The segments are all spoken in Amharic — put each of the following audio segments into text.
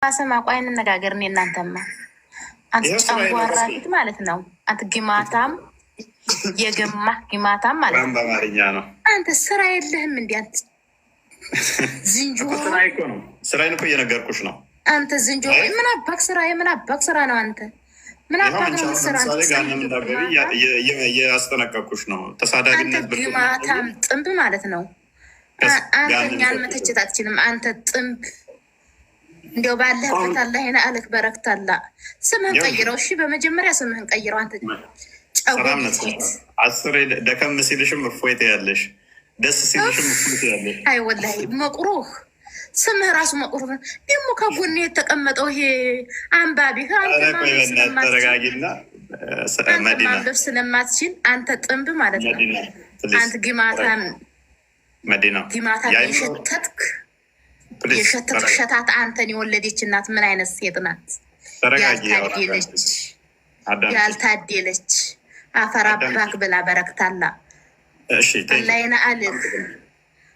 ስማ ቆይ እንነጋገር። እኔ እናንተማ አንተ ጨንጓራ ፊት ማለት ነው። አንተ ግማታም የገማህ ግማታም ማለት ነው። በአማርኛ ነው። አንተ ስራ የለህም እንዴ? አንተ ዝንጀሮ ስራዬን እኮ እየነገርኩሽ ነው። አንተ ዝንጀሮ ምን አባክ ስራ የምን አባክ ስራ ነው? አንተ ምን አባክ ነው ስራ? እያስጠነቀቅኩሽ ነው። ተሳዳቢነት አንተ ግማታም ጥንብ ማለት ነው። አንተ እኛን መተቸት አትችልም። አንተ ጥንብ እንዲያው ባለህበት አላህ ይና አለክ በረክታላ። ስምህን ቀይረው። እሺ በመጀመሪያ ስምህን ቀይረው። አንተ ጨውት አስሬ ደከም ሲልሽም እፎይት ያለሽ፣ ደስ ሲልሽም እፎይት ያለሽ። አይ ወላሂ መቁሩህ ስምህ ራሱ መቁሩህ። ደግሞ ከጎን የተቀመጠው ይሄ አንባቢ ተረጋጊና ማንበብ ስለማትችል አንተ ጥንብ ማለት ነው። አንተ ግማታም መዲና ግማታም የሸተትክ የሸተትክ ሸታት አንተን የወለደች እናት ምን አይነት ሴት ናት? ያልታደለች አፈር አባክ ብላ በረክታላ። አላይና አልህ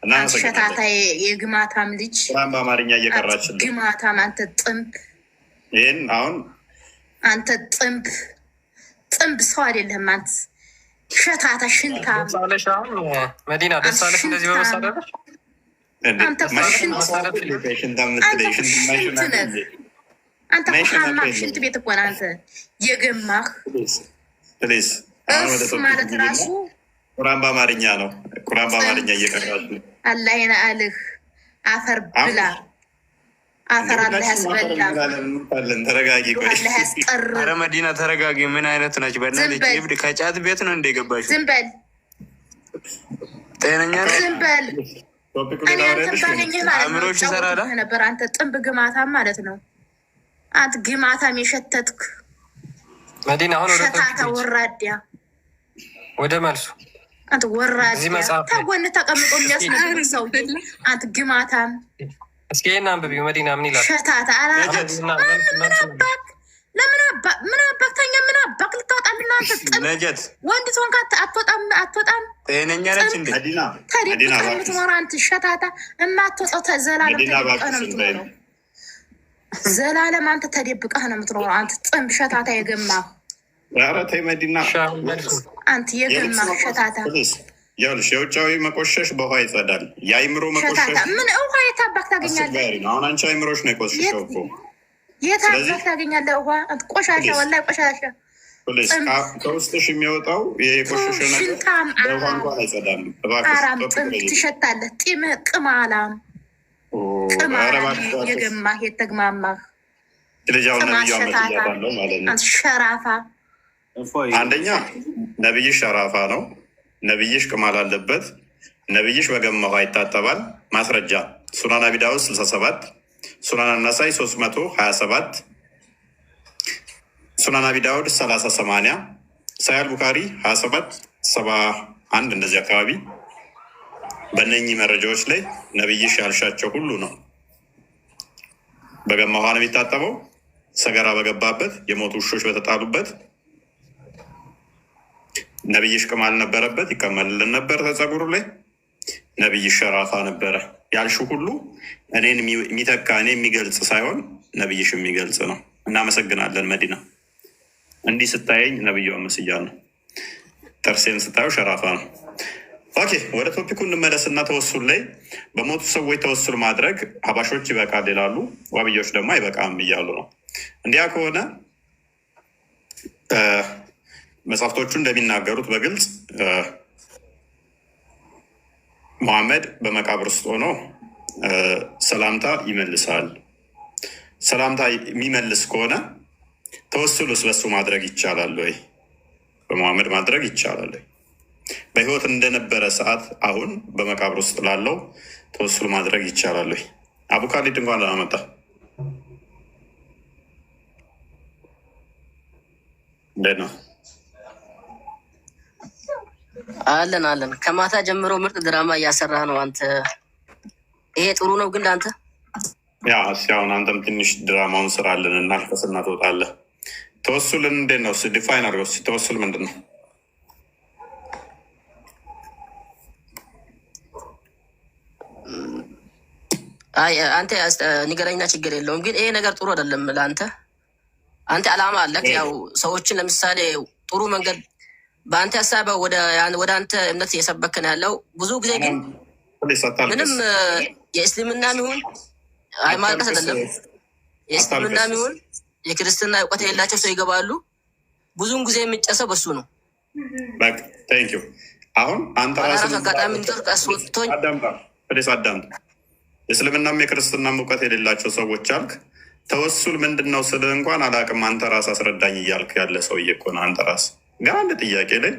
አንተ ሸታታ የግማታም ልጅ በአማርኛ እየቀራች ግማታም አንተ ጥንብ። ይህን አሁን አንተ ጥንብ ሰው አይደለህም። አንተ ሸታታ ሽንታም መዲና ደስ አለሽ እንደዚህ በመሳደብሽ። አንተ ሽንት ቤት እኮ ነህ አንተ የገማህ እሱ ማለት ራሱ ቁርአን በአማርኛ ነው። ቁርአን በአማርኛ እየቀራች ነው። አላህና አልህ አፈር ብላ አፈር አላህ ያስበላ። ተረጋጊ። አላህ ያስቀር። ኧረ መዲና ተረጋጊ። ምን አይነት ነች? በእናትህ ይብድ ከጫት ቤት ነው እንደገባሽ። ዝም በል ጤነኛ ነው። ዝም በል እኔ አንተን ባገኘህ ማለት ነው ነበር። አንተ ጥንብ ግማታም ማለት ነው። አንተ ግማታም የሸተትክ መዲና አሁን ሸታታ ወራዲያ ወደ መልሱ አንተ ወራዲያ ተጎን ተቀምጦ የሚያስነግር ሰው አንተ ግማታም። እስኪ ይሄን አንብቢው መዲና ምን ይላል? ሸታታ ለምን አባክ ተኛ? ምን አባክ ልታወጣልና? አንተ ጥንብ ወንድ ትሆን አትወጣም። ጤነኛ ነች እንዴ? ተደብቀህ የምትኖረው አንተ ሸታታ የማትወጣው ዘላለም ተደብቀህ ነው የምትኖረው። ዘላለም አንተ ተደብቀህ ነው የምትኖረው። አንተ ጥንብ ሸታታ የገማህ። ኧረ ተይ መዲና አንተ የገማህ ሸታታ። ይኸውልሽ የውጫዊ መቆሸሽ በውሃ ይጸዳል። የአይምሮ መቆሸሽ ምን ውሃ የታባክ ታገኛለህ? አሁን አንቺ አይምሮሽ ነው የቆሸሸው እኮ። የታባክ ታገኛለህ ውሃ? ቆሻሻ ወላሂ ቆሻሻ ከውስጥሽ የሚወጣው የቆሸሸ ነገር በውሃ እንኳን አይጸዳም። አራም ጥንብ ትሸታለህ። ጢምህ ቅማላም የገማህ የተግማማህ ቅማሸታታ ሸራፋ። አንደኛ ነብይሽ ሸራፋ ነው። ነብይሽ ቅማል አለበት። ነብይሽ በገማሁ ይታጠባል። ማስረጃ ሱናን አቢ ዳውድ 67፣ ሱናን አናሳይ 327፣ ሱናን አቢ ዳውድ 30/80፣ ሳያል ቡካሪ 27/71 እንደዚህ አካባቢ። በእነኚህ መረጃዎች ላይ ነብይሽ ያልሻቸው ሁሉ ነው። በገማ ውሃ ነው የሚታጠበው። ሰገራ በገባበት፣ የሞቱ ውሾች በተጣሉበት ነብይሽ ቅማል ነበረበት፣ ይቀመልልን ነበር ተጸጉሩ ላይ። ነብይሽ ሸራፋ ነበረ። ያልሽው ሁሉ እኔን የሚተካ እኔ የሚገልጽ ሳይሆን ነብይሽ የሚገልጽ ነው። እናመሰግናለን መዲና። እንዲህ ስታየኝ ነብዩ መስያ ነው። ጥርሴን ስታዩ ሸራፋ ነው። ኦኬ ወደ ቶፒኩ እንመለስና ተወሱል ላይ በሞቱ ሰዎች ተወሱል ማድረግ ሀባሾች ይበቃል ይላሉ፣ ዋብዮች ደግሞ አይበቃም እያሉ ነው። እንዲያ ከሆነ መጽሐፍቶቹ እንደሚናገሩት በግልጽ ሙሐመድ በመቃብር ውስጥ ሆኖ ሰላምታ ይመልሳል። ሰላምታ የሚመልስ ከሆነ ተወሱሉስ በሱ ማድረግ ይቻላል ወይ? በሙሐመድ ማድረግ ይቻላል ወይ? በህይወት እንደነበረ ሰዓት አሁን በመቃብር ውስጥ ላለው ተወሱል ማድረግ ይቻላል ወይ? አቡ ካሊድ እንኳን አመጣ። እንዴት ነው? አለን ከማታ ጀምሮ ምርጥ ድራማ እያሰራ ነው አንተ። ይሄ ጥሩ ነው ግን ለአንተ ያ ሲያሁን አንተም ትንሽ ድራማውን ስራለን እና ከስና ትወጣለህ። ተወሱልን እንዴት ነው? ዲፋይን አድርገው። ተወሱል ምንድን ነው? አይ አንተ ንገረኝና ችግር የለውም። ግን ይሄ ነገር ጥሩ አይደለም ለአንተ። አንተ አላማ አለክ። ያው ሰዎችን ለምሳሌ ጥሩ መንገድ በአንተ ሀሳብ ወደ አንተ እምነት እየሰበክን ያለው ብዙ ጊዜ ግን ምንም የእስልምና ይሁን ማልቀስ አይደለም። የእስልምና ይሁን የክርስትና እውቀት የሌላቸው ሰው ይገባሉ። ብዙውን ጊዜ የሚጨሰው በሱ ነው። አሁን አንተ ራስህ አጋጣሚ አስወጥቶኝ አዳምጥ። የእስልምናም የክርስትናም እውቀት የሌላቸው ሰዎች አልክ። ተወሱል ምንድን ነው ስልህ እንኳን አላቅም። አንተ ራስ አስረዳኝ እያልክ ያለ ሰውዬ እኮ ነው። አንተ ራስ ግን አንድ ጥያቄ ላይ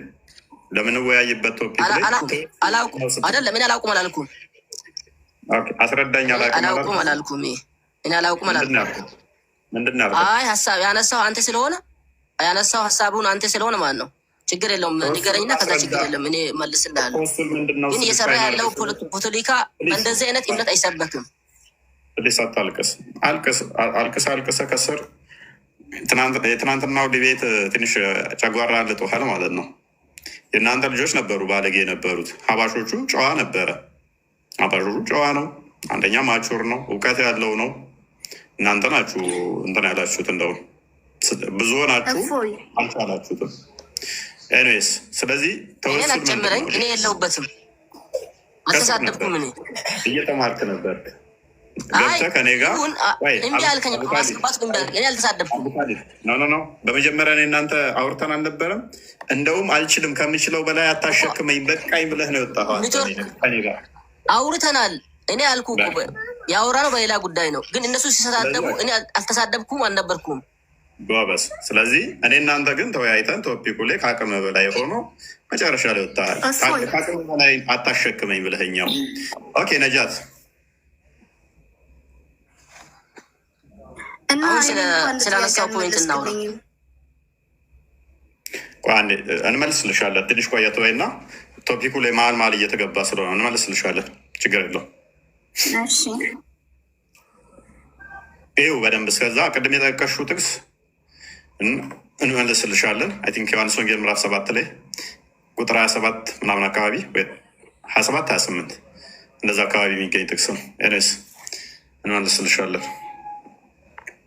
ለምንወያይበት ቶፒክ ላይ አይደለም። እኔ አላውቁም አላልኩም። አስረዳኝ። አላውቁም አላልኩም። እኔ አላውቁም አላልኩም። ምንድን ነው? አይ ሀሳብ ያነሳው አንተ ስለሆነ ያነሳው ሀሳቡን አንተ ስለሆነ ማለት ነው። ችግር የለውም ንገረኝና ከዛ ችግር የለም እኔ መልስልሃለሁ። ግን እየሰራ ያለው ፖለቲካ እንደዚህ አይነት እምነት አይሰበክም። አልቅስ ከስር የትናንትናው ዲቤት ትንሽ ጨጓራ ልጦሃል ማለት ነው። የእናንተ ልጆች ነበሩ ባለጌ የነበሩት። ሀባሾቹ ጨዋ ነበረ። ሀባሾቹ ጨዋ ነው። አንደኛ ማቹር ነው፣ እውቀት ያለው ነው። እናንተ ናችሁ እንትን ያላችሁት። እንደውም ብዙ ናችሁ አልቻላችሁትም። ኤኒዌይስ ስለዚህ ተወሱልጨምረኝ እኔ የለሁበትም። አልተሳደብኩም። እኔ እየተማርክ ነበር ገብተህ ከኔ ጋር እምቢ አልከኝ። ማስገባት እኔ አልተሳደብኩም። ኖ በመጀመሪያ እኔ እናንተ አውርተን አልነበረም? እንደውም አልችልም ከምችለው በላይ አታሸክመኝ በቃኝ ብለህ ነው የወጣኸው ከኔ ጋር አውርተናል። እኔ አልኩ ያወራ ነው በሌላ ጉዳይ ነው። ግን እነሱ ሲሰዳደቡ እኔ አልተሳደብኩም አልነበርኩም። ጎበስ። ስለዚህ እኔ እናንተ ግን ተወያይተን ቶፒኩ ላይ ከአቅም በላይ ሆኖ መጨረሻ ላይ ወጣሃል። ከአቅም በላይ አታሸክመኝ ብለኸኛው። ኦኬ ነጃት፣ ስላነሳው ፖይንት እናውራ። እንመልስልሻለን። ትንሽ ቆየት ወይና ቶፒኩ ላይ መሀል መሀል እየተገባ ስለሆነ እንመልስልሻለን። ችግር የለው። ይኸው በደንብ እስከዛ ቅድም የጠቀሽው ጥቅስ እንመልስልሻለን። አይ ቲንክ ዮሐንስ ወንጌል ምዕራፍ 7 ላይ ቁጥር 27 ምናምን አካባቢ 27 28 እንደዛ አካባቢ የሚገኝ ጥቅስ ነው። ኤኒዌይስ እንመልስልሻለን።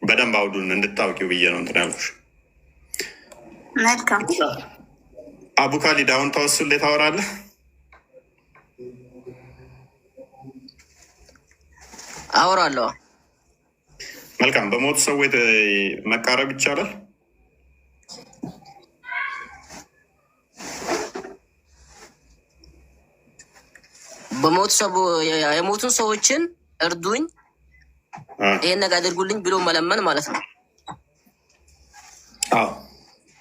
በደንብ አውዱን እንድታውቂው ብዬ ነው እንትን ያልኩሽ። መልካም አቡ ካሊድ አሁን ተወሱል ላይ ታወራለህ? አወራለሁ። መልካም። በሞቱ ሰዎች መቃረብ ይቻላል? የሞቱን ሰዎችን እርዱኝ፣ ይህን ነገር አድርጉልኝ ብሎ መለመን ማለት ነው። አዎ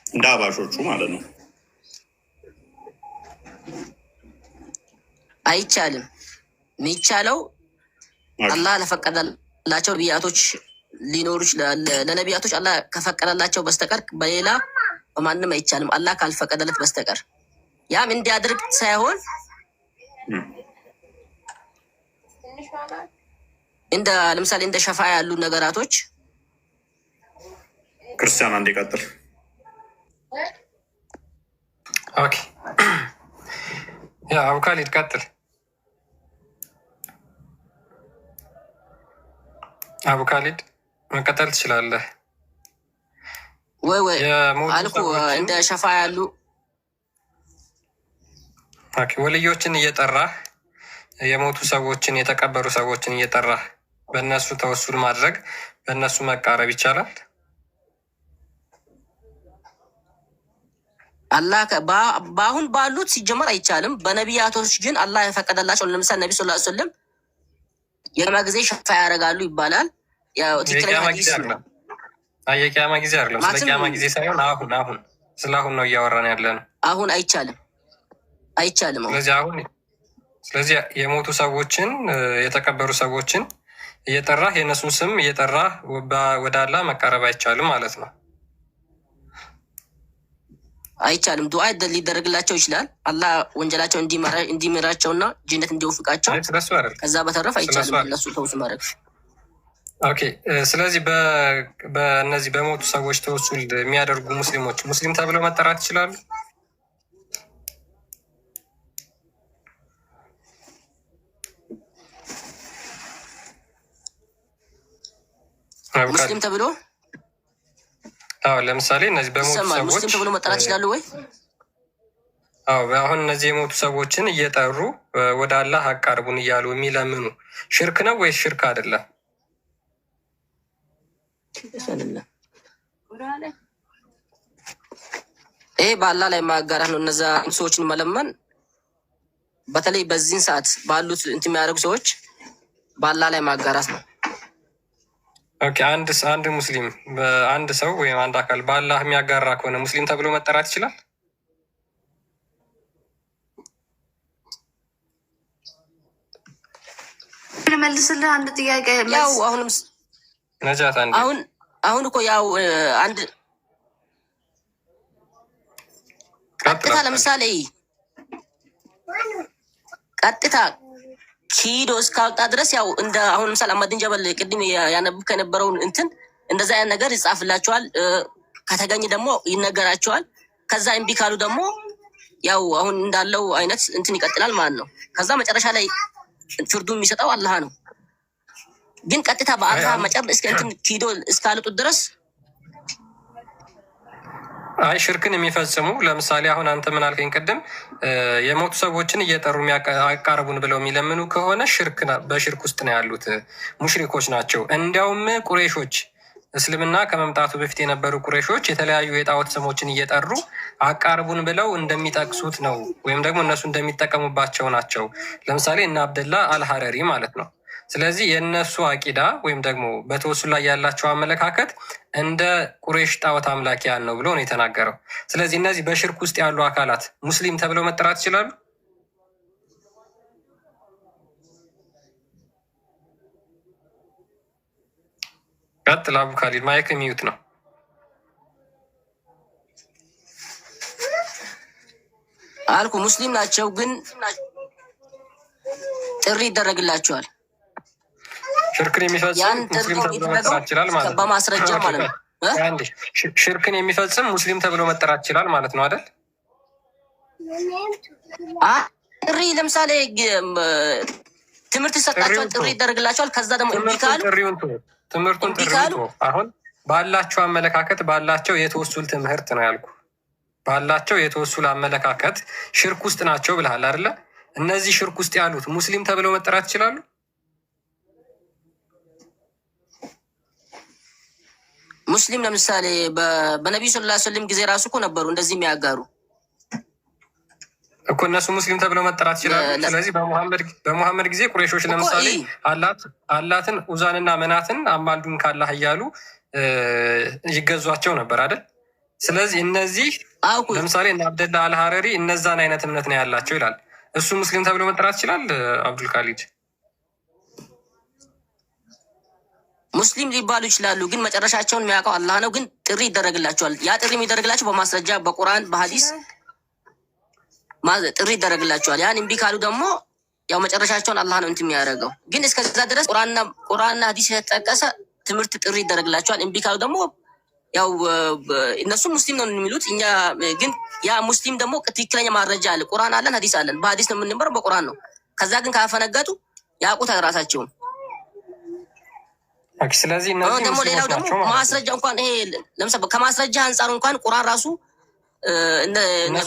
እንደ አባሾቹ ማለት ነው። አይቻልም። የሚቻለው አላህ ለፈቀደላቸው ነቢያቶች ሊኖሩ ይችላል። ለነቢያቶች አላህ ከፈቀደላቸው በስተቀር በሌላ በማንም አይቻልም፣ አላህ ካልፈቀደለት በስተቀር። ያም እንዲያደርግ ሳይሆን እንደ ለምሳሌ እንደ ሸፋ ያሉ ነገራቶች ክርስቲያን እንዲቀጥል። ኦኬ ያ አቡ ካሊድ ቀጥል። አቡ ካሊድ መቀጠል ትችላለህ። ወይ አልኩ እንደ ሸፋ ያሉ ወልዮችን እየጠራህ የሞቱ ሰዎችን የተቀበሩ ሰዎችን እየጠራህ በእነሱ ተወሱል ማድረግ በእነሱ መቃረብ ይቻላል? አላህ በአሁን ባሉት ሲጀመር አይቻልም። በነቢያቶች ግን አላህ የፈቀደላቸው ለምሳሌ ነቢ ስላ ስለም የቂያማ ጊዜ ሸፋ ያደርጋሉ ይባላል። የቂያማ ጊዜ አይደለም። ስለ ቂያማ ጊዜ ሳይሆን አሁን ስለ አሁን ነው እያወራን ያለ ነው። አሁን አይቻልም። ስለዚህ የሞቱ ሰዎችን የተቀበሩ ሰዎችን እየጠራህ የእነሱን ስም እየጠራህ ወደ አላህ መቃረብ አይቻልም ማለት ነው። አይቻልም። ዱዓ ሊደረግላቸው ይችላል። አላህ ወንጀላቸው እንዲምራቸውና ጀነት እንዲወፍቃቸው። ከዛ በተረፍ አይቻልም እነሱ ተውሱ ማድረግ። ኦኬ። ስለዚህ በእነዚህ በሞቱ ሰዎች ተወሱል የሚያደርጉ ሙስሊሞች ሙስሊም ተብለው መጠራት ይችላሉ? ሙስሊም ተብሎ ለምሳሌ እነዚህ በሞቱ ሰዎች ሙስሊም ተብሎ መጠራት ይችላሉ ወይ? አሁን እነዚህ የሞቱ ሰዎችን እየጠሩ ወደ አላህ አቃርቡን እያሉ የሚለምኑ ሽርክ ነው ወይስ ሽርክ አይደለም? ይሄ በአላህ ላይ ማጋራት ነው። እነዛ ሰዎችን መለመን በተለይ በዚህን ሰዓት ባሉት እንትን የሚያደርጉ ሰዎች በአላህ ላይ ማጋራት ነው። ኦኬ፣ አንድ ሙስሊም አንድ ሰው ወይም አንድ አካል በአላህ የሚያጋራ ከሆነ ሙስሊም ተብሎ መጠራት ይችላል? መልስልህ አንድ ጥያቄ። ያው አሁንም ነጃት አሁን እኮ ያው አንድ ቀጥታ ለምሳሌ ቀጥታ ኪዶ እስካወጣ ድረስ ያው እንደ አሁን ለምሳሌ አህመዲን ጀበል ቅድም ያነብብ ከነበረውን እንትን እንደዛ ያን ነገር ይጻፍላቸዋል። ከተገኘ ደግሞ ይነገራቸዋል። ከዛ እምቢ ካሉ ደግሞ ያው አሁን እንዳለው አይነት እንትን ይቀጥላል ማለት ነው። ከዛ መጨረሻ ላይ ፍርዱ የሚሰጠው አላህ ነው። ግን ቀጥታ በአላህ መጨረሻ እስከ እንትን ኪዶ እስካልጡት ድረስ ሽርክን የሚፈጽሙ ለምሳሌ አሁን አንተ ምን አልከኝ ቅድም የሞቱ ሰዎችን እየጠሩ አቃርቡን ብለው የሚለምኑ ከሆነ በሽርክ ውስጥ ነው ያሉት፣ ሙሽሪኮች ናቸው። እንዲያውም ቁሬሾች እስልምና ከመምጣቱ በፊት የነበሩ ቁሬሾች የተለያዩ የጣዖት ስሞችን እየጠሩ አቃርቡን ብለው እንደሚጠቅሱት ነው፣ ወይም ደግሞ እነሱ እንደሚጠቀሙባቸው ናቸው። ለምሳሌ እነ አብደላ አልሐረሪ ማለት ነው። ስለዚህ የእነሱ አቂዳ ወይም ደግሞ በተወሱል ላይ ያላቸው አመለካከት እንደ ቁሬሽ ጣዖት አምላኪያን ነው ብሎ ነው የተናገረው። ስለዚህ እነዚህ በሽርክ ውስጥ ያሉ አካላት ሙስሊም ተብለው መጠራት ይችላሉ? ቀጥል አቡ ካሊድ፣ ማይክ ሚዩት ነው። አልኩ ሙስሊም ናቸው፣ ግን ጥሪ ይደረግላቸዋል። ሽርክን የሚፈጽም ሙስሊም ተብሎ መጠራት ይችላል ማለት ነው። በማስረጃ ማለት ነው። ሽርክን የሚፈጽም ሙስሊም ተብሎ መጠራት ይችላል ማለት ነው አይደል? ጥሪ ለምሳሌ ትምህርት ይሰጣቸዋል፣ ጥሪ ይደረግላቸዋል። ከዛ ደግሞ እምቢ ካሉ ትምህርቱን አሁን ባላቸው አመለካከት ባላቸው የተወሱል ትምህርት ነው ያልኩ። ባላቸው የተወሱል አመለካከት ሽርክ ውስጥ ናቸው ብለሃል አይደለ? እነዚህ ሽርክ ውስጥ ያሉት ሙስሊም ተብለው መጠራት ይችላሉ? ሙስሊም ለምሳሌ በነቢዩ ሰለላሁ ዐለይሂ ወሰለም ጊዜ ራሱ እኮ ነበሩ እንደዚህ የሚያጋሩ እኮ እነሱ ሙስሊም ተብለው መጠራት ይችላሉ። ስለዚህ በሙሐመድ ጊዜ ቁሬሾች ለምሳሌ አላትን ኡዛንና መናትን አማልዱን ካላህ እያሉ ይገዟቸው ነበር አይደል? ስለዚህ እነዚህ ለምሳሌ እነ አብደላ አልሐረሪ እነዛን አይነት እምነት ነው ያላቸው ይላል። እሱ ሙስሊም ተብለው መጠራት ይችላል? አብዱል ካሊድ ሙስሊም ሊባሉ ይችላሉ፣ ግን መጨረሻቸውን የሚያውቀው አላህ ነው። ግን ጥሪ ይደረግላቸዋል። ያ ጥሪ የሚደረግላቸው በማስረጃ በቁርአን በሀዲስ ጥሪ ይደረግላቸዋል። ያን እምቢ ካሉ ደግሞ ያው መጨረሻቸውን አላህ ነው እንትን የሚያደርገው። ግን እስከዛ ድረስ ቁርአንና ሀዲስ የተጠቀሰ ትምህርት ጥሪ ይደረግላቸዋል። እምቢ ካሉ ደግሞ ያው እነሱ ሙስሊም ነው የሚሉት። እኛ ግን ያ ሙስሊም ደግሞ ትክክለኛ ማረጃ አለ፣ ቁርአን አለን፣ ሀዲስ አለን። በሀዲስ ነው የምንመረው፣ በቁርአን ነው። ከዛ ግን ካፈነገጡ ያውቁት ራሳቸውን። ስለዚህ ደግሞ ሌላው ደግሞ ማስረጃ እንኳን ይሄ ለምሳሌ ከማስረጃ አንጻር እንኳን ቁርአን ራሱ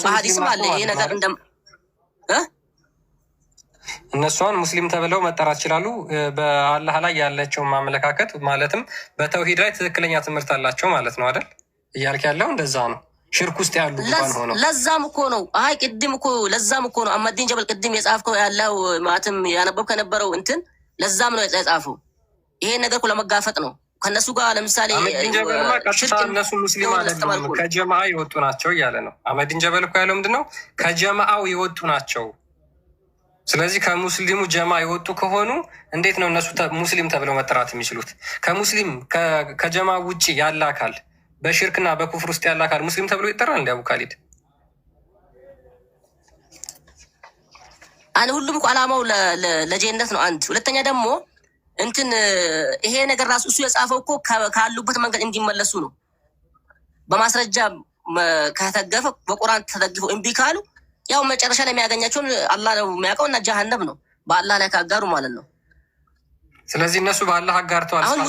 በሀዲስም አለ ይሄ ነገር እንደ እነሷን ሙስሊም ተብለው መጠራት ይችላሉ። በአላህ ላይ ያላቸውን ማመለካከት ማለትም በተውሂድ ላይ ትክክለኛ ትምህርት አላቸው ማለት ነው አይደል? እያልክ ያለው እንደዛ ነው። ሽርክ ውስጥ ያሉ ሆነው ለዛም እኮ ነው። አይ ቅድም እኮ ለዛም እኮ ነው አህመዲን ጀበል ቅድም የጻፍከው ያለው ማለትም ያነበብ ከነበረው እንትን ለዛም ነው የጻፈው። ይሄ ነገር እኮ ለመጋፈጥ ነው ከነሱ ጋር። ለምሳሌ እነሱ ሙስሊም አይደሉም ከጀማዓ የወጡ ናቸው እያለ ነው አህመዲን ጀበል እኮ ያለው ምንድን ነው? ከጀማዓው የወጡ ናቸው። ስለዚህ ከሙስሊሙ ጀማ የወጡ ከሆኑ እንዴት ነው እነሱ ሙስሊም ተብለው መጠራት የሚችሉት? ከሙስሊም ከጀማ ውጭ ያለ አካል በሽርክና በኩፍር ውስጥ ያለ አካል ሙስሊም ተብሎ ይጠራል? እንዲ አቡ ካሊድ ሁሉም እኮ አላማው ለጀነት ነው። አንድ ሁለተኛ ደግሞ እንትን ይሄ ነገር ራሱ እሱ የጻፈው እኮ ካሉበት መንገድ እንዲመለሱ ነው። በማስረጃ ከተገፈ በቁርአን ተደግፈው እምቢ ካሉ ያው መጨረሻ ላይ የሚያገኛቸውን አላህ ነው የሚያውቀው እና ጀሃነም ነው በአላህ ላይ ካጋሩ ማለት ነው። ስለዚህ እነሱ በአላህ አጋርተዋል። አሁን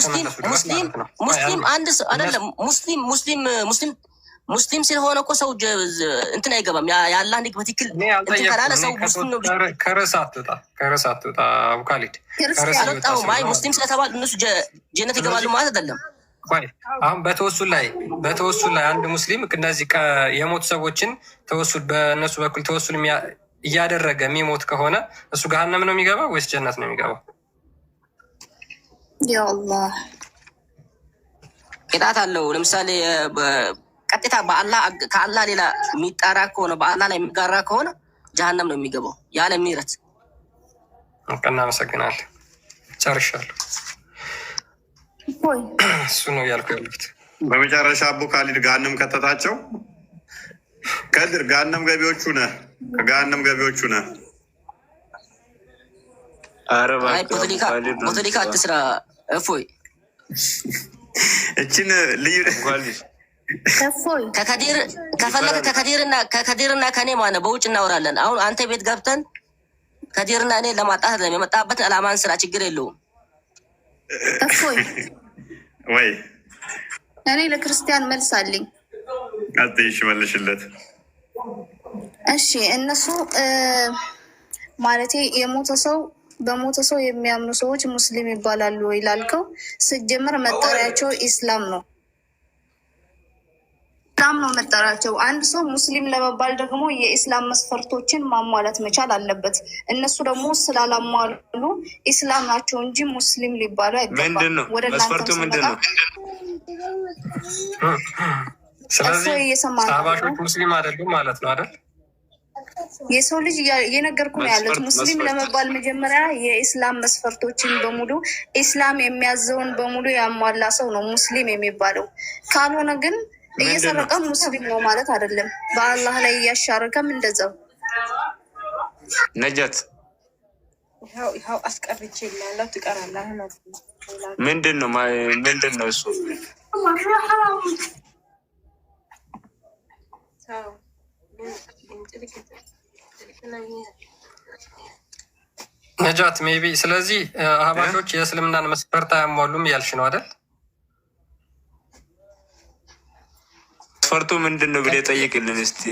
ሙስሊም አንድ ሰው አይደለም። ሙስሊም ስለሆነ እኮ ሰው እንትን አይገባም። የአላህ ንግ በትክክል እንትን ካላለ ሰው ሙስሊም ነው። ከርዕስ አትውጣ አቡ ካሊድ። አልወጣሁም። አይ ሙስሊም ስለተባሉ እነሱ ጀነት ይገባሉ ማለት አይደለም። አሁን በተወሱል ላይ አንድ ሙስሊም እነዚህ የሞቱ ሰዎችን ተወሱል በእነሱ በኩል ተወሱል እያደረገ የሚሞት ከሆነ እሱ ገሃነም ነው የሚገባው ወይስ ጀነት ነው የሚገባው? ያአላህ ቅጣት አለው። ለምሳሌ ቀጥታ ከአላህ ሌላ የሚጣራ ከሆነ በአላህ ላይ የሚጋራ ከሆነ ጀሃነም ነው የሚገባው ያለ ምህረት። እናመሰግናለን። ጨርሻለሁ። እሱ ነው ያልኩ ያሉት። በመጨረሻ አቡ ካሊድ ገሃነም ከተታቸው። ከድር ገሃነም ገቢዎቹ ነህ፣ ከገሃነም ገቢዎቹ ነህ። ፖለቲካ አትስራ እፎይ። እችን ልዩ ከከዲርና ከኔ ማነው በውጭ እናወራለን። አሁን አንተ ቤት ገብተን ከዲርና እኔ ለማጣት የመጣበትን አላማን ስራ ችግር የለውም። እፎይ ወይ እኔ ለክርስቲያን መልስ አለኝ። አትይሽ መልሽለት። እሺ እነሱ ማለቴ በሞተ ሰው የሚያምኑ ሰዎች ሙስሊም ይባላሉ ወይ ላልከው፣ ስጀምር መጠሪያቸው ኢስላም ነው። ኢስላም ነው መጠሪያቸው። አንድ ሰው ሙስሊም ለመባል ደግሞ የኢስላም መስፈርቶችን ማሟላት መቻል አለበት። እነሱ ደግሞ ስላላሟሉ ኢስላም ናቸው እንጂ ሙስሊም ሊባሉ አይገባም። ወደ መስፈርቱ ምንድን ነው? ስለዚህ አህባሾች ሙስሊም አይደሉም ማለት ነው አይደል? የሰው ልጅ እየነገርኩ ነው ያሉት። ሙስሊም ለመባል መጀመሪያ የኢስላም መስፈርቶችን በሙሉ ኢስላም የሚያዘውን በሙሉ ያሟላ ሰው ነው ሙስሊም የሚባለው። ካልሆነ ግን እየሰረቀ ሙስሊም ነው ማለት አይደለም። በአላህ ላይ እያሻረከም እንደዛው። ነጃት ይኸው አስቀርቼ ያለው ትቀራለህ። ምንድን ነው እሱ? ነጃት ሜቢ። ስለዚህ አህባሾች የእስልምናን መስፈርት አያሟሉም እያልሽ ነው አይደል? መስፈርቱ ምንድን ነው ብለህ ጠይቅልን እስቲ።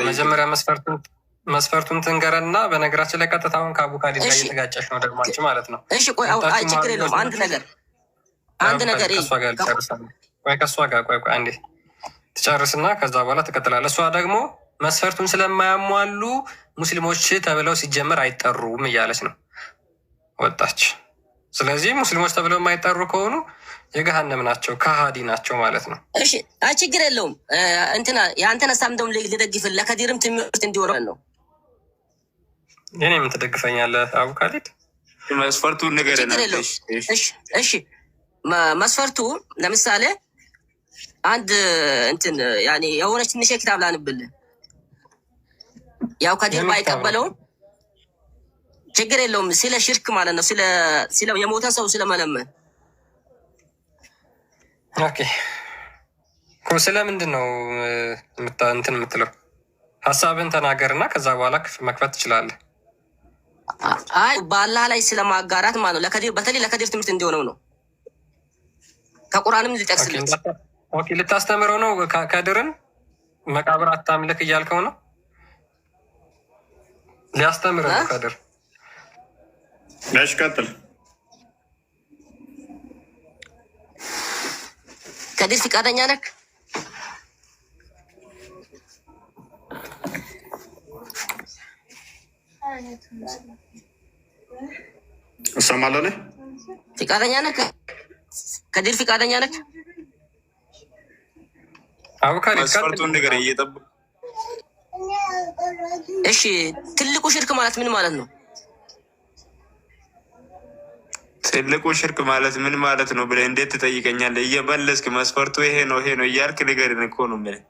መጀመሪያ መስፈርቱን ትንገረና፣ በነገራችን ላይ ቀጥታውን ከአቡ ካሊድ ጋር እየተጋጨሽ ነው ደግማችሁ ማለት ነው። እሺ ቆይ ችግር የለውም። አንድ ነገር ከእሷ ጋር ቆይ አንዴ ትጨርስና ከዛ በኋላ ትቀጥላለህ። እሷ ደግሞ መስፈርቱን ስለማያሟሉ ሙስሊሞች ተብለው ሲጀመር አይጠሩም እያለች ነው ወጣች። ስለዚህ ሙስሊሞች ተብለው የማይጠሩ ከሆኑ የገሃነም ናቸው፣ ከሃዲ ናቸው ማለት ነው። እሺ ችግር የለውም። እንትና የአንተን ሀሳብ እንደውም ልደግፍልህ፣ ለከዲርም ትምህርት እንዲሆነ ነው። የኔ ምን ትደግፈኛለህ አቡ ካሊድ? መስፈርቱን ንገረን። እሺ መስፈርቱ ለምሳሌ አንድ እንትን ያኔ የሆነች ትንሽ ኪታብ ላንብልህ። ያው ከዲር ባይቀበለውም ችግር የለውም። ስለ ሽርክ ማለት ነው፣ ስለ የሞተን ሰው ስለመለመን። ኦኬ ስለምንድን ነው እንትን የምትለው? ሀሳብን ተናገርና ከዛ በኋላ መክፈት ትችላለህ። አይ በአላህ ላይ ስለማጋራት ማለት ነው። ለከዲር በተለይ ለከዲር ትምህርት እንዲሆነው ነው። ከቁርአንም ሊጠቅስለት። ኦኬ ልታስተምረው ነው። ከድርን መቃብር አታምልክ እያልከው ነው። ሊያስተምር ነው ከድር። እሺ ቀጥል። ከዲር ፍቃደኛ ነህ? እሰማለሁ። ፍቃደኛ ነህ? ከዲር ፍቃደኛ ነህ? መስፈርቱን ነገር እየጠበቁ። እሺ ትልቁ ሽርክ ማለት ምን ማለት ነው? ትልቁ ሽርክ ማለት ምን ማለት ነው ብለህ እንዴት ትጠይቀኛለህ? እየመለስክ መስፈርቱ ይሄ ነው እያልክ ንገረን እኮ ነው የምልህ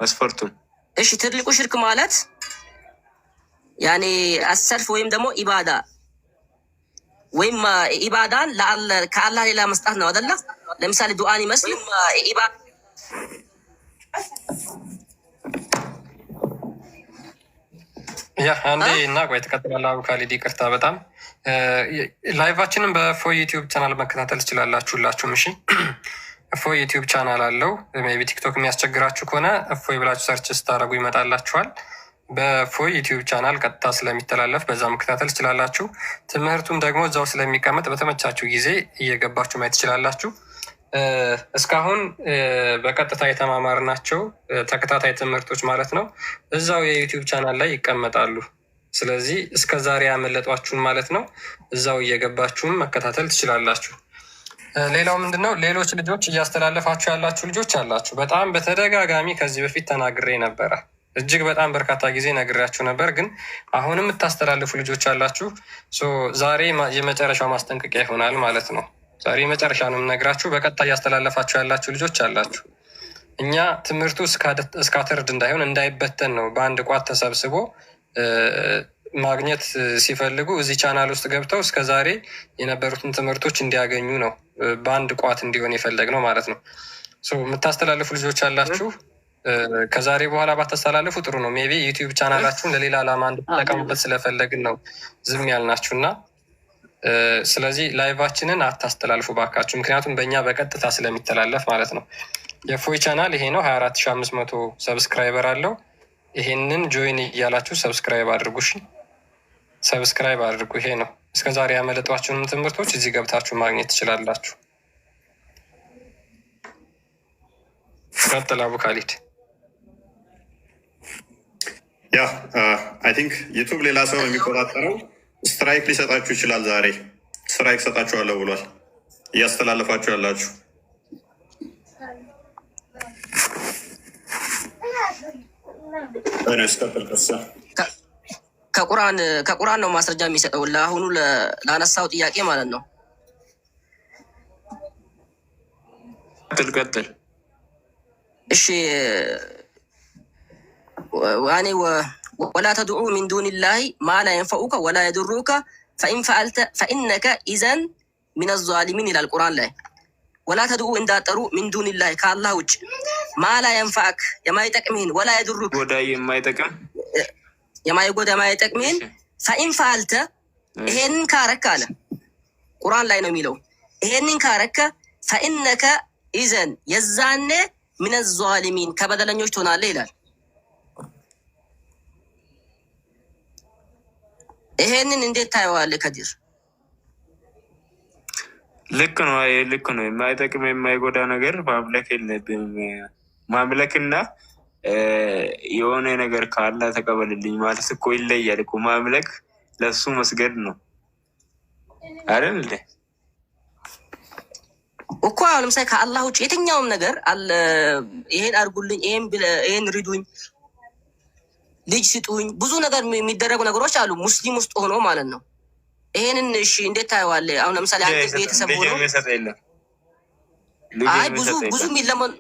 መስፈርቱን። እሺ ትልቁ ሽርክ ማለት ያኔ አሰርፍ ወይም ደግሞ ኢባዳ ወይም ኢባዳን ከአላህ ሌላ መስጣት ነው አይደለ? ለምሳሌ ዱዓን ይመስል ያ አንዴ እና ቆይ ትቀጥላለህ። አቡ ካሊድ ይቅርታ በጣም ላይቫችንን በእፎይ ዩቲዩብ ቻናል መከታተል ትችላላችሁ ሁላችሁም። እሺ እፎይ ዩቲዩብ ቻናል አለው። ሜይ ቢ ቲክቶክ የሚያስቸግራችሁ ከሆነ እፎይ ብላችሁ ሰርች ስታደርጉ ይመጣላችኋል። በእፎይ ዩቲዩብ ቻናል ቀጥታ ስለሚተላለፍ በዛ መከታተል ትችላላችሁ። ትምህርቱም ደግሞ እዛው ስለሚቀመጥ በተመቻችሁ ጊዜ እየገባችሁ ማየት ትችላላችሁ። እስካሁን በቀጥታ የተማማርናቸው ተከታታይ ትምህርቶች ማለት ነው እዛው የዩቲዩብ ቻናል ላይ ይቀመጣሉ። ስለዚህ እስከ ዛሬ ያመለጧችሁን ማለት ነው እዛው እየገባችሁም መከታተል ትችላላችሁ። ሌላው ምንድነው ሌሎች ልጆች እያስተላለፋችሁ ያላችሁ ልጆች አላችሁ። በጣም በተደጋጋሚ ከዚህ በፊት ተናግሬ ነበረ። እጅግ በጣም በርካታ ጊዜ ነግሬያችሁ ነበር። ግን አሁንም የምታስተላልፉ ልጆች አላችሁ። ዛሬ የመጨረሻው ማስጠንቀቂያ ይሆናል ማለት ነው። ዛሬ መጨረሻ ነው የምነግራችሁ። በቀጥታ እያስተላለፋችሁ ያላችሁ ልጆች አላችሁ። እኛ ትምህርቱ እስካትርድ እንዳይሆን እንዳይበተን ነው በአንድ ቋት ተሰብስቦ ማግኘት ሲፈልጉ እዚህ ቻናል ውስጥ ገብተው እስከዛሬ የነበሩትን ትምህርቶች እንዲያገኙ ነው በአንድ ቋት እንዲሆን የፈለግ ነው ማለት ነው። የምታስተላልፉ ልጆች አላችሁ። ከዛሬ በኋላ ባታስተላልፉ ጥሩ ነው። ሜይ ቢ ዩቲዩብ ቻናላችሁን ለሌላ ዓላማ እንድትጠቀሙበት ስለፈለግን ነው ዝም ያልናችሁ እና ስለዚህ ላይቫችንን አታስተላልፉ ባካችሁ። ምክንያቱም በእኛ በቀጥታ ስለሚተላለፍ ማለት ነው። የእፎይ ቻናል ይሄ ነው። 24500 ሰብስክራይበር አለው። ይሄንን ጆይን እያላችሁ ሰብስክራይብ አድርጉ። እሺ ሰብስክራይብ አድርጉ። ይሄ ነው። እስከዛሬ ያመለጧችሁንም ትምህርቶች እዚህ ገብታችሁ ማግኘት ትችላላችሁ። ቀጥል አቡ ካሊድ። ያ አይ ቲንክ ዩቱብ ሌላ ሰው የሚቆጣጠረው ስትራይክ ሊሰጣችሁ ይችላል። ዛሬ ስትራይክ ሰጣችኋለሁ ብሏል። እያስተላለፋችሁ ያላችሁ ከቁርአን ነው ማስረጃ የሚሰጠው ለአሁኑ ላነሳው ጥያቄ ማለት ነው። ቀጥል። እሺ ዋኔ ወላ ተድዑ ሚን ዱን ላሂ ማ ላ የንፈኡከ ወላ የድሩከ ፈኢን ፈአልተ ፈኢነከ ኢዘን ሚን ዛሊሚን ይላል ቁርአን ላይ። ወላ ተድዑ እንዳጠሩ ሚን ዱን ላሂ ከአላህ ውጭ ማ ላ የንፈአክ የማይጠቅምህን ወላ የድሩክ የማይጎዳ የማይጠቅምህን ፈኢን ፈአልተ ይሄንን ካረክ አለ ቁርአን ላይ ነው የሚለው። ይሄንን ካረከ ፈኢነከ ኢዘን የዛኔ ሚን ዛሊሚን ከበደለኞች ትሆናለህ ይላል። ይሄንን እንዴት ታየዋለህ ከዲር? ልክ ነው። ልክ ነው። የማይጠቅም የማይጎዳ ነገር ማምለክ የለብንም። ማምለክና የሆነ ነገር ካለ ተቀበልልኝ ማለት እኮ ይለያል እኮ። ማምለክ ለሱ መስገድ ነው አይደል እንዴ? እኮ አሁን ለምሳሌ ከአላህ ውጭ የትኛውም ነገር አለ ይሄን አድርጉልኝ፣ ይሄን ሪዱኝ፣ ልጅ ስጡኝ፣ ብዙ ነገር የሚደረጉ ነገሮች አሉ ሙስሊም ውስጥ ሆኖ ማለት ነው። ይሄንን እሺ እንዴት ታየዋለህ? አሁን ለምሳሌ አንተ ቤተሰብ ሆኖ አይ ብዙ የሚለመን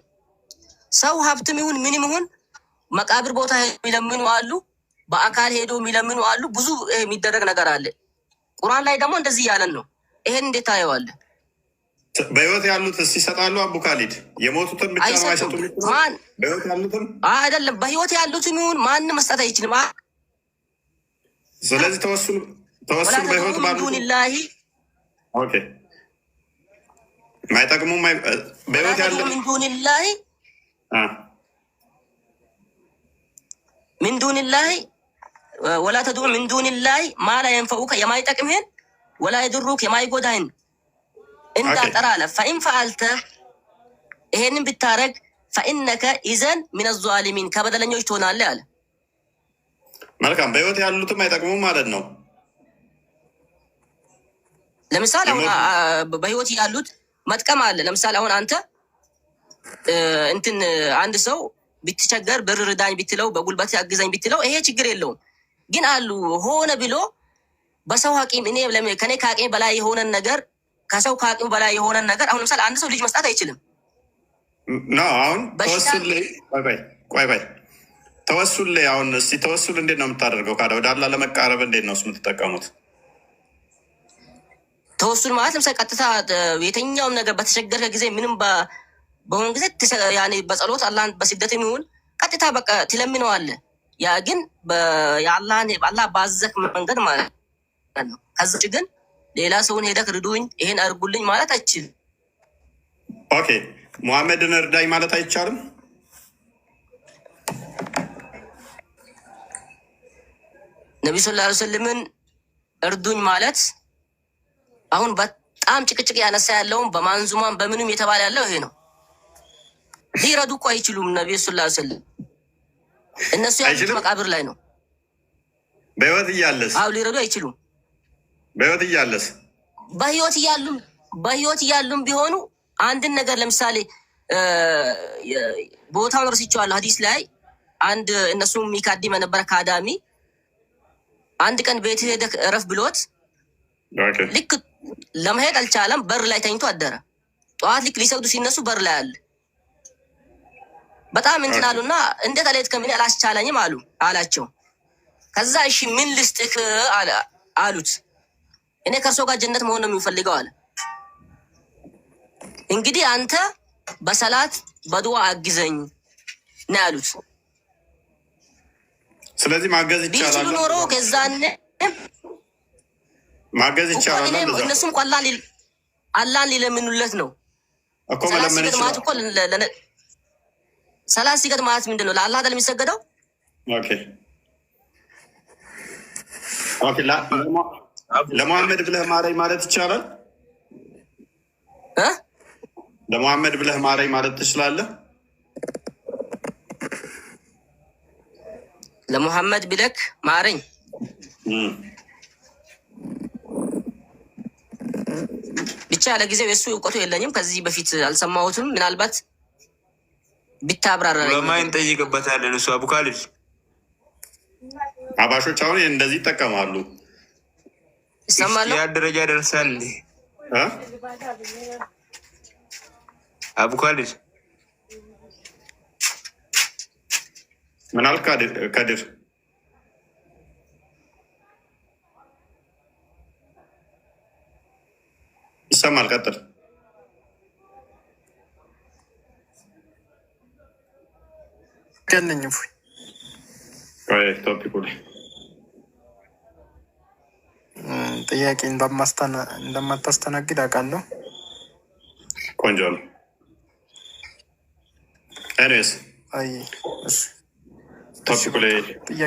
ሰው ሀብትም ይሁን ምንም ይሁን መቃብር ቦታ የሚለምኑ አሉ፣ በአካል ሄዶ የሚለምኑ አሉ። ብዙ የሚደረግ ነገር አለ። ቁርአን ላይ ደግሞ እንደዚህ ያለን ነው። ይሄን እንዴት ታየዋለህ? በህይወት ያሉት ይሰጣሉ። አቡ ካሊድ የሞቱትን ብቻ ነው አይሰጡ። በህይወት ያሉትን አይደለም፣ በህይወት ያሉትም ይሁን ማንም መስጠት አይችልም። ስለዚህ ተወሱል በህይወት ባሉላሂ ኦኬ ማይጠቅሙ በህይወት ያለ ሚንዱንላሂ ሚንዱንላሂ ወላ ተድዑ ሚንዱንላሂ ማ ላ የንፈኡከ የማይጠቅምህን ወላ የድሩክ የማይጎዳህን እንዳጠራ አለ። ፈኢን ፈአልተ ይሄንን ብታረግ ፈኢነከ ኢዘን ሚን ዛሊሚን ከበደለኞች ትሆናለህ አለ። መልካም። በህይወት ያሉትም አይጠቅሙም ማለት ነው። ለምሳሌ አሁን በህይወት ያሉት መጥቀም አለ። ለምሳሌ አሁን አንተ እንትን አንድ ሰው ብትቸገር ብር ርዳኝ ብትለው፣ በጉልበት ያግዘኝ ብትለው ይሄ ችግር የለውም። ግን አሉ ሆነ ብሎ በሰው ሀቂም እኔ ከኔ ከአቅሜ በላይ የሆነን ነገር ከሰው ከአቅሙ በላይ የሆነን ነገር አሁን ለምሳሌ አንድ ሰው ልጅ መስጣት አይችልም። አሁን ተወሱል ቆይ ተወሱል ላይ አሁን እስቲ ተወሱል እንዴት ነው የምታደርገው? ካደ ወደ አላህ ለመቃረብ እንዴት ነው የምትጠቀሙት? ተወሱል ማለት ለምሳሌ ቀጥታ የትኛውም ነገር በተቸገረ ጊዜ ምንም በሆነ ጊዜ ያኔ በጸሎት አላህን በስደትም ይሁን ቀጥታ በቃ ትለምነዋለህ። ያ ግን አላህ ባዘክ መንገድ ማለት ነው። ከዛ ውጭ ግን ሌላ ሰውን ሄደክ ርዱኝ ይሄን አርጉልኝ ማለት አይችልም። ኦኬ ሙሐመድን እርዳኝ ማለት አይቻልም። ነቢ ሰለላሁ ዐለይሂ ወሰለምን እርዱኝ ማለት አሁን በጣም ጭቅጭቅ ያነሳ ያለውን በማንዙማን በምንም የተባለ ያለው ይሄ ነው። ሊረዱ እኮ አይችሉም። ነቢ ሰለላሁ ዐለይሂ ወሰለም እነሱ ያሉት መቃብር ላይ ነው። በህይወት እያለስ? አዎ ሊረዱ አይችሉም። በህይወት እያለስ? በህይወት እያሉም ቢሆኑ አንድን ነገር ለምሳሌ ቦታውን ረስቼዋለሁ። ሀዲስ ላይ አንድ እነሱ የሚካድም የነበረ ካዳሚ አንድ ቀን ቤት ሄደ እረፍ ብሎት ልክ ለመሄድ አልቻለም። በር ላይ ተኝቶ አደረ። ጠዋት ልክ ሊሰግዱ ሲነሱ በር ላይ አለ። በጣም እንትን አሉና እንዴት አለየት ከምን አላስቻለኝም አላቸው። ከዛ እሺ ምን ልስጥክ አሉት። እኔ ከእርሶ ጋር ጀነት መሆን ነው የሚፈልገው አለ። እንግዲህ አንተ በሰላት በዱዓ አግዘኝ ነው ያሉት። ስለዚህ ማገዝ ይቻላል። ቢችሉ ኖሮ ከዛኔ ማገዝ ይቻላል። እነሱም እኮ አላህን ሊለምኑለት ነው እኮ መለመን ይችላል እኮ ሰላት ሲገድ ማለት ምንድን ነው? ለአላህ አይደል የሚሰገደው? ኦኬ ለሙሐመድ ብለህ ማረኝ ማለት ይቻላል። ለሙሐመድ ብለህ ማረኝ ማለት ትችላለህ። ለሙሐመድ ብለክ ማረኝ ብቻ ለጊዜው የእሱ እውቀቱ የለኝም። ከዚህ በፊት አልሰማሁትም። ምናልባት ቢታብራራ ለማይን ጠይቅበታለን። እሱ አቡካልድ አባሾች አሁን እንደዚህ ይጠቀማሉ። ይሰማሉ። ያ ደረጃ ደርሳል። አቡካልድ ምን አልክ ከድር? ይሰማል። ቀጥል። ገለኝ ቶፒኩ ላይ ጥያቄ እንደማታስተናግድ አውቃለሁ። ቆንጆ ነው። ኤኒዌይስ ቶፒኩ ላይ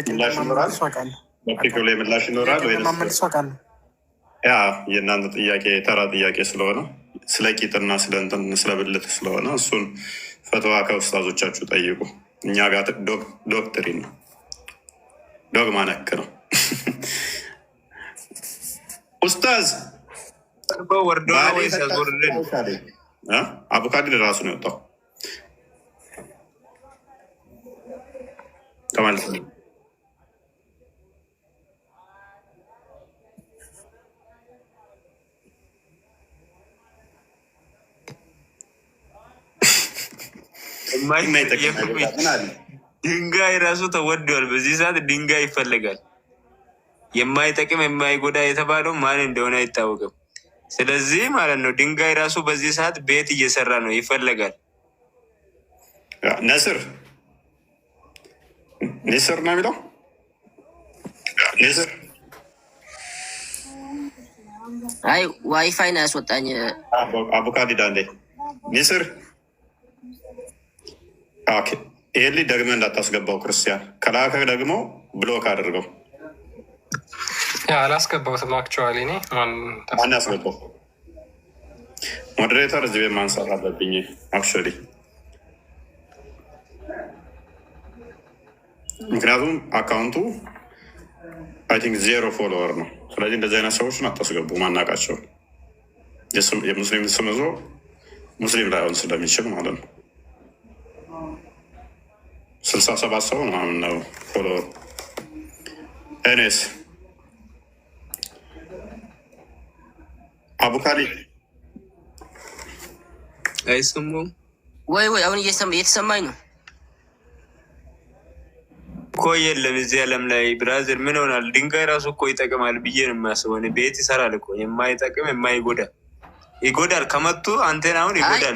ምላሽ ይኖራል። ቶፒኩ ላይ ምላሽ ይኖራል ወይ? ያ የእናንተ ጥያቄ ተራ ጥያቄ ስለሆነ ስለ ቂጥና ስለ እንትን ስለ ብልት ስለሆነ እሱን ፈትዋ ከኡስታዞቻችሁ ጠይቁ። እኛ ጋር ዶክትሪን ነው፣ ዶግማ ነክ ነው። ኡስታዝ ወርዶ አቡካዲር ራሱ ነው የወጣው ተማለት ነው። ድንጋይ ራሱ ተወዷል። በዚህ ሰዓት ድንጋይ ይፈለጋል። የማይጠቅም የማይጎዳ የተባለው ማን እንደሆነ አይታወቅም። ስለዚህ ማለት ነው ድንጋይ ራሱ በዚህ ሰዓት ቤት እየሰራ ነው፣ ይፈለጋል። ነስር ነው የሚለው ነስር። አይ ዋይፋይ ነው ያስወጣኝ። አቡካዲዳ እንዴ ነስር ይሄ ልጅ ደግመህ እንዳታስገባው ክርስቲያን፣ ከላከ ደግሞ ብሎክ አድርገው። አላስገባሁትም። አክቹዋሊ እኔ ማን ያስገባው? ሞዴሬተር እዚህ ቤት ማንሳት አለብኝ። አክቹዋሊ ምክንያቱም አካውንቱ አይ ቲንክ 0 ፎሎወር ነው። ስለዚህ እንደዚህ አይነት ሰዎችን አታስገቡ። ማናቃቸው የሙስሊም ስም ይዞ ሙስሊም ላይሆን ስለሚችል ማለት ነው። 67 ሰው ምናምን ነው ፎሎወር። ኤኒዌይስ አቡካሊ አይሰማም ወይ? አሁን እየተሰማኝ ነው እኮ። የለም እዚህ ዓለም ላይ ብራዘር ምን ሆናል? ድንጋይ ራሱ እኮ ይጠቅማል ብዬ ነው የሚያስበው። ቤት ይሰራል እኮ። የማይጠቅም የማይጎዳ ይጎዳል። ከመቱ አንተን አሁን ይጎዳል።